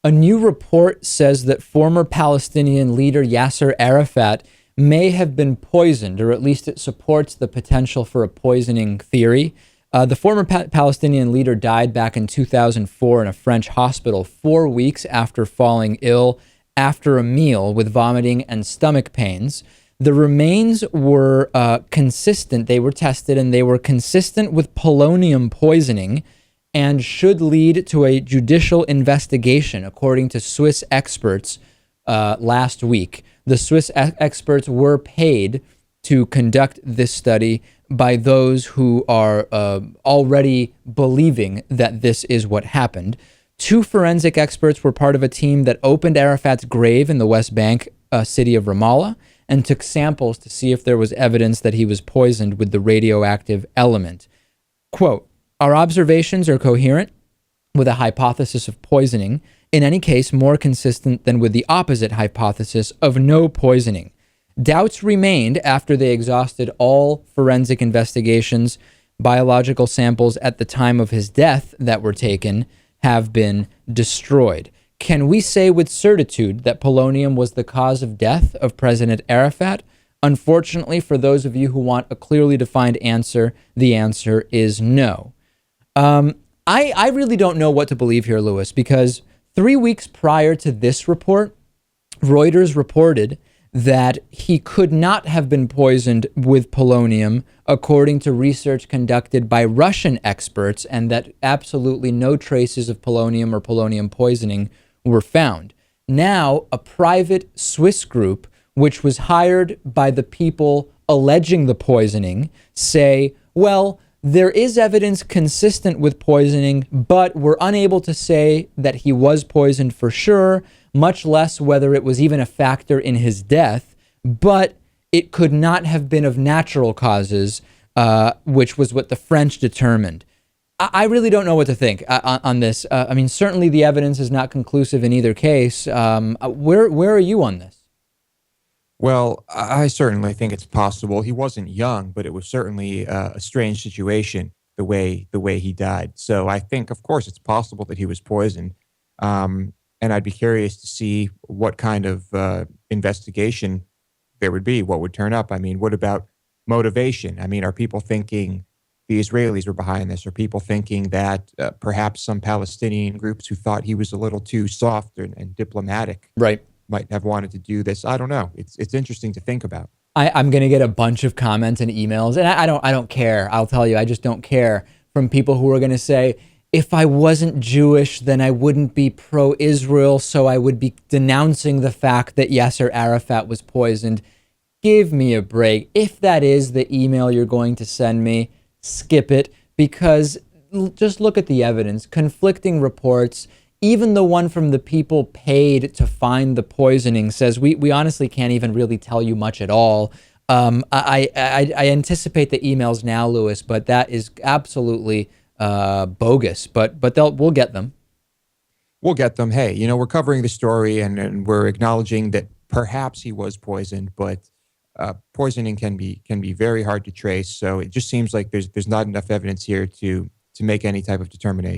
A new report says that former Palestinian leader Yasser Arafat may have been poisoned, or at least it supports the potential for a poisoning theory. The former Palestinian leader died back in 2004 in a French hospital 4 weeks after falling ill after a meal with vomiting and stomach pains. The remains were consistent. They were tested and they were consistent with polonium poisoning and should lead to a judicial investigation, according to Swiss experts last week. The Swiss experts were paid to conduct this study by those who are already believing that this is what happened. 2 forensic experts were part of a team that opened Arafat's grave in the West Bank city of Ramallah and took samples to see if there was evidence that he was poisoned with the radioactive element. Quote, "Our observations are coherent with a hypothesis of poisoning, in any case more consistent than with the opposite hypothesis of no poisoning. Doubts remained after they exhausted all forensic investigations. Biological samples at the time of his death that were taken have been destroyed. Can we say with certitude that polonium was the cause of death of President Arafat? Unfortunately, for those of you who want a clearly defined answer, the answer is no." I really don't know what to believe here, Lewis, because 3 weeks prior to this report, Reuters reported that he could not have been poisoned with polonium, according to research conducted by Russian experts, and that absolutely no traces of polonium or polonium poisoning were found. Now, a private Swiss group, which was hired by the people alleging the poisoning, say, well, there is evidence consistent with poisoning, but we're unable to say that he was poisoned for sure, much less whether it was even a factor in his death, but it could not have been of natural causes, which was what the French determined. I really don't know what to think on this. I mean, certainly the evidence is not conclusive in either case. Where are you on this? Well, I certainly think it's possible. He wasn't young, but it was certainly a strange situation the way he died. So I think, of course, it's possible that he was poisoned. And I'd be curious to see what kind of investigation there would be, what would turn up. I mean, what about motivation? I mean, are people thinking the Israelis were behind this? Are people thinking that perhaps some Palestinian groups who thought he was a little too soft and diplomatic Right. might have wanted to do this? I don't know. It's interesting to think about. I'm going to get a bunch of comments and emails, and I don't care. I'll tell you, I just don't care, from people who are going to say, if I wasn't Jewish, then I wouldn't be pro-Israel, so I would be denouncing the fact that Yasser Arafat was poisoned. Give me a break. If that is the email you're going to send me, skip it, because just look at the evidence. Conflicting reports, even the one from the people paid to find the poisoning, says we honestly can't even really tell you much at all. I anticipate the emails now, Lewis, but that is absolutely bogus. But we'll get them. We'll get them. Hey, we're covering the story and we're acknowledging that perhaps he was poisoned, but poisoning can be very hard to trace. So it just seems like there's not enough evidence here to make any type of determination.